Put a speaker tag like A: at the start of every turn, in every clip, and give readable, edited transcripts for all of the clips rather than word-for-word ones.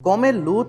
A: قوم لوط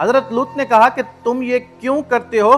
A: حضرت لوط نے کہا کہ تم یہ کیوں کرتے ہو؟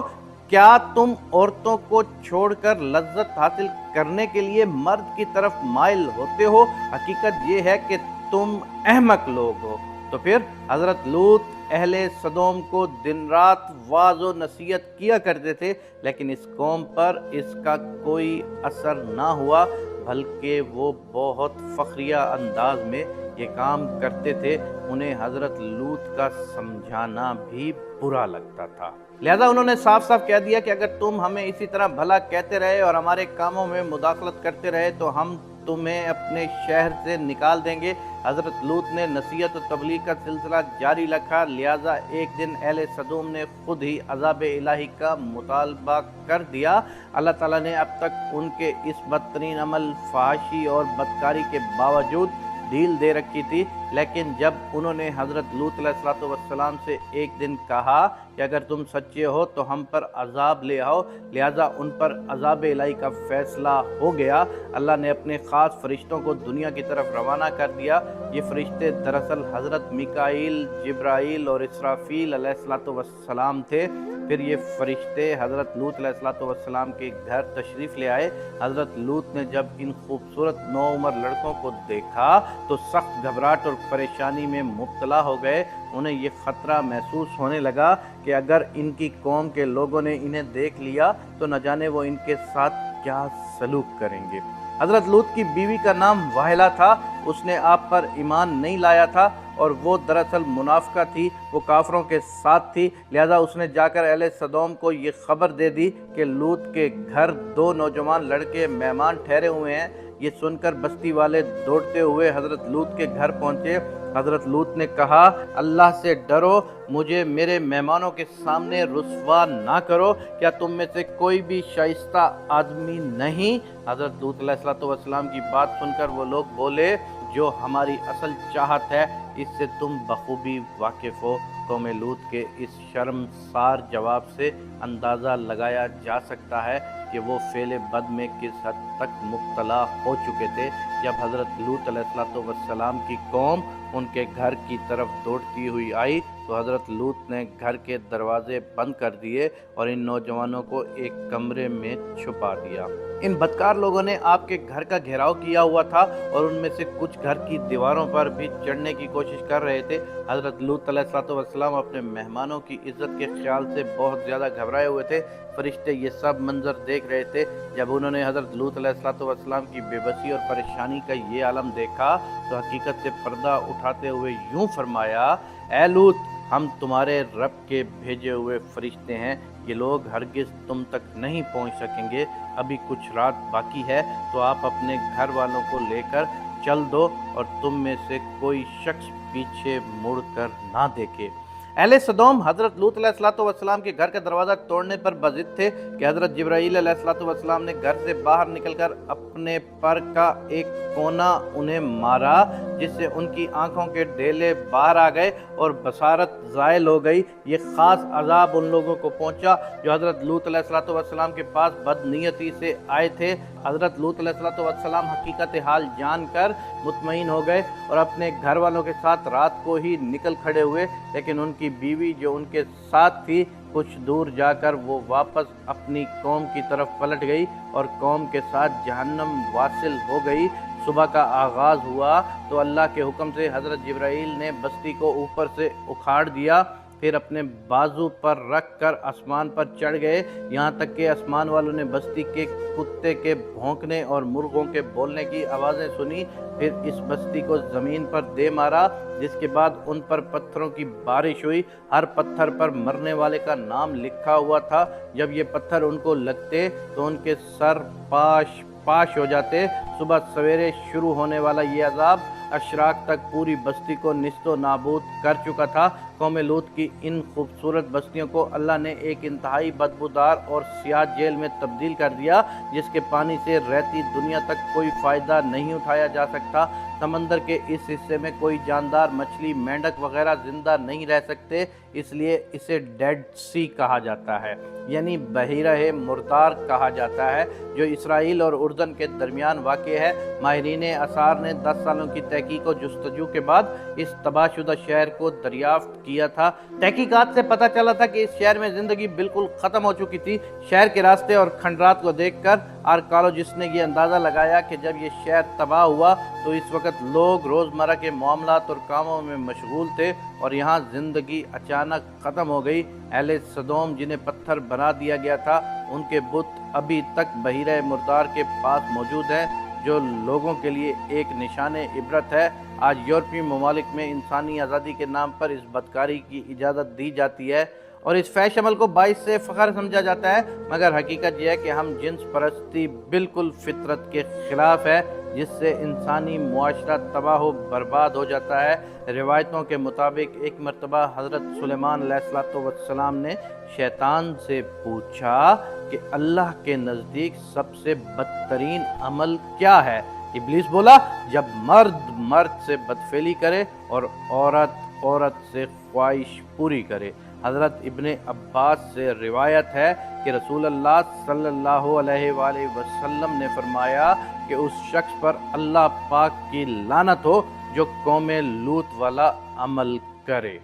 A: کیا تم عورتوں کو چھوڑ کر لذت حاصل کرنے کے لیے مرد کی طرف مائل ہوتے ہو؟ حقیقت یہ ہے کہ تم احمق لوگ ہو۔ تو پھر حضرت لوط اہل سدوم کو دن رات واعظ و نصیحت کیا کرتے تھے، لیکن اس قوم پر اس کا کوئی اثر نہ ہوا، بلکہ وہ بہت فخریہ انداز میں یہ کام کرتے تھے۔ انہیں حضرت لوط کا سمجھانا بھی برا لگتا تھا، لہذا انہوں نے صاف صاف کہہ دیا کہ اگر تم ہمیں اسی طرح بھلا کہتے رہے اور ہمارے کاموں میں مداخلت کرتے رہے تو ہم تمہیں اپنے شہر سے نکال دیں گے۔ حضرت لوط نے نصیحت و تبلیغ کا سلسلہ جاری رکھا، لہذا ایک دن اہل سدوم نے خود ہی عذاب الہی کا مطالبہ کر دیا۔ اللہ تعالیٰ نے اب تک ان کے اس بدترین عمل، فحاشی اور بدکاری کے باوجود ڈھیل دے رکھی تھی، لیکن جب انہوں نے حضرت لوط علیہ السلام سے ایک دن کہا کہ اگر تم سچے ہو تو ہم پر عذاب لے آؤ، لہذا ان پر عذاب الہی کا فیصلہ ہو گیا۔ اللہ نے اپنے خاص فرشتوں کو دنیا کی طرف روانہ کر دیا۔ یہ فرشتے دراصل حضرت میکائیل، جبرائیل اور اسرافیل علیہ السلام تھے۔ پھر یہ فرشتے حضرت لوط علیہ السلام کے گھر تشریف لے آئے۔ حضرت لوط نے جب ان خوبصورت نوعمر لڑکوں کو دیکھا تو سخت گھبراہٹ اور پریشانی میں مبتلا ہو گئے۔ انہیں یہ خطرہ محسوس ہونے لگا کہ اگر ان کی قوم کے لوگوں نے انہیں دیکھ لیا تو نہ جانے وہ ان کے ساتھ کیا سلوک کریں گے۔ حضرت لوط کی بیوی کا نام واحلہ تھا، اس نے آپ پر ایمان نہیں لایا تھا اور وہ دراصل منافقہ تھی، وہ کافروں کے ساتھ تھی، لہذا اس نے جا کر اہل سدوم کو یہ خبر دے دی کہ لوط کے گھر دو نوجوان لڑکے مہمان ٹھہرے ہوئے ہیں۔ یہ سن کر بستی والے دوڑتے ہوئے حضرت لوط کے گھر پہنچے۔ حضرت لوط نے کہا، اللہ سے ڈرو، مجھے میرے مہمانوں کے سامنے رسوا نہ کرو، کیا تم میں سے کوئی بھی شائستہ آدمی نہیں؟ حضرت لوط علیہ السلام کی بات سن کر وہ لوگ بولے، جو ہماری اصل چاہت ہے اس سے تم بخوبی واقف ہو۔ قوم لوط کے اس شرمسار جواب سے اندازہ لگایا جا سکتا ہے کہ وہ فعل بد میں کس حد تک مبتلا ہو چکے تھے۔ جب حضرت لوط علیہ السلام کی قوم ان کے گھر کی طرف دوڑتی ہوئی آئی تو حضرت لوط نے گھر کے دروازے بند کر دیے اور ان نوجوانوں کو ایک کمرے میں چھپا دیا۔ ان بدکار لوگوں نے آپ کے گھر کا گھیراؤ کیا ہوا تھا اور ان میں سے کچھ گھر کی دیواروں پر بھی چڑھنے کی کوشش کر رہے تھے۔ حضرت لوط علیہ السلام اپنے مہمانوں کی عزت کے خیال سے بہت زیادہ گھبرائے ہوئے تھے۔ فرشتے یہ سب منظر دیکھ رہے تھے۔ جب انہوں نے حضرت لوط علیہ السلام کی بے بسی اور پریشانی کا یہ عالم دیکھا تو حقیقت سے پردہ اٹھاتے ہوئے یوں فرمایا، اے لوط، ہم تمہارے رب کے بھیجے ہوئے فرشتے ہیں، یہ لوگ ہرگز تم تک نہیں پہنچ سکیں گے۔ ابھی کچھ رات باقی ہے تو آپ اپنے گھر والوں کو لے کر چل دو اور تم میں سے کوئی شخص پیچھے مڑ کر نہ دیکھے۔ اہل سدوم حضرت لوط علیہ السلام کے گھر کا دروازہ توڑنے پر بضد تھے کہ حضرت جبرائیل علیہ السلام نے گھر سے باہر نکل کر اپنے پر کا ایک کونا انہیں مارا، جس سے ان کی آنکھوں کے ڈیلے باہر آ گئے اور بصارت زائل ہو گئی۔ یہ خاص عذاب ان لوگوں کو پہنچا جو حضرت لوط علیہ السلام کے پاس بد نیتی سے آئے تھے۔ حضرت لوط علیہ السلام حقیقت حال جان کر مطمئن ہو گئے اور اپنے گھر والوں کے ساتھ رات کو ہی نکل کھڑے ہوئے، لیکن ان کی بیوی جو ان کے ساتھ تھی کچھ دور جا کر وہ واپس اپنی قوم کی طرف پلٹ گئی اور قوم کے ساتھ جہنم واصل ہو گئی۔ صبح کا آغاز ہوا تو اللہ کے حکم سے حضرت جبرائیل نے بستی کو اوپر سے اکھاڑ دیا، پھر اپنے بازو پر رکھ کر آسمان پر چڑھ گئے، یہاں تک کہ آسمان والوں نے بستی کے کتے کے بھونکنے اور مرغوں کے بولنے کی آوازیں سنی۔ پھر اس بستی کو زمین پر دے مارا، جس کے بعد ان پر پتھروں کی بارش ہوئی۔ ہر پتھر پر مرنے والے کا نام لکھا ہوا تھا۔ جب یہ پتھر ان کو لگتے تو ان کے سر پاش ہو جاتے۔ صبح سویرے شروع ہونے والا یہ عذاب اشراق تک پوری بستی کو نیست و نابود کر چکا تھا۔ قوم لوط کی ان خوبصورت بستیوں کو اللہ نے ایک انتہائی بدبودار اور سیاہ جیل میں تبدیل کر دیا، جس کے پانی سے رہتی دنیا تک کوئی فائدہ نہیں اٹھایا جا سکتا۔ سمندر کے اس حصے میں کوئی جاندار مچھلی، مینڈک وغیرہ زندہ نہیں رہ سکتے، اس لیے اسے ڈیڈ سی کہا جاتا ہے، یعنی بحیرہ مردار کہا جاتا ہے، جو اسرائیل اور اردن کے درمیان واقع ہے۔ ماہرین آثار نے 10 سالوں کی تحقیق و جستجو کے بعد اس تباہ شدہ شہر کو دریافت کیا تھا۔ تحقیقات سے پتہ چلا تھا کہ اس شہر میں زندگی بالکل ختم ہو چکی تھی۔ شہر کے راستے اور کھنڈرات کو دیکھ کر آرکیالوجسٹ نے یہ اندازہ لگایا کہ جب یہ شہر تباہ ہوا تو اس وقت لوگ روزمرہ کے معاملات اور کاموں میں مشغول تھے اور یہاں زندگی اچانک ختم ہو گئی۔ اہل سدوم جنہیں پتھر بنا دیا گیا تھا، ان کے بت ابھی تک بحیرہ مردار کے پاس موجود ہیں، جو لوگوں کے لیے ایک نشان عبرت ہے۔ آج یورپی ممالک میں انسانی آزادی کے نام پر اس بدکاری کی اجازت دی جاتی ہے اور اس فحش عمل کو باعث سے فخر سمجھا جاتا ہے، مگر حقیقت یہ ہے کہ ہم جنس پرستی بالکل فطرت کے خلاف ہے، جس سے انسانی معاشرہ تباہ و برباد ہو جاتا ہے۔ روایتوں کے مطابق ایک مرتبہ حضرت سلیمان علیہ السلام نے شیطان سے پوچھا کہ اللہ کے نزدیک سب سے بدترین عمل کیا ہے؟ ابلیس بولا، جب مرد مرد سے بدفعلی کرے اور عورت عورت سے خواہش پوری کرے۔ حضرت ابن عباس سے روایت ہے کہ رسول اللہ صلی اللہ علیہ وآلہ وسلم نے فرمایا کہ اس شخص پر اللہ پاک کی لعنت ہو جو قوم لوط والا عمل کرے۔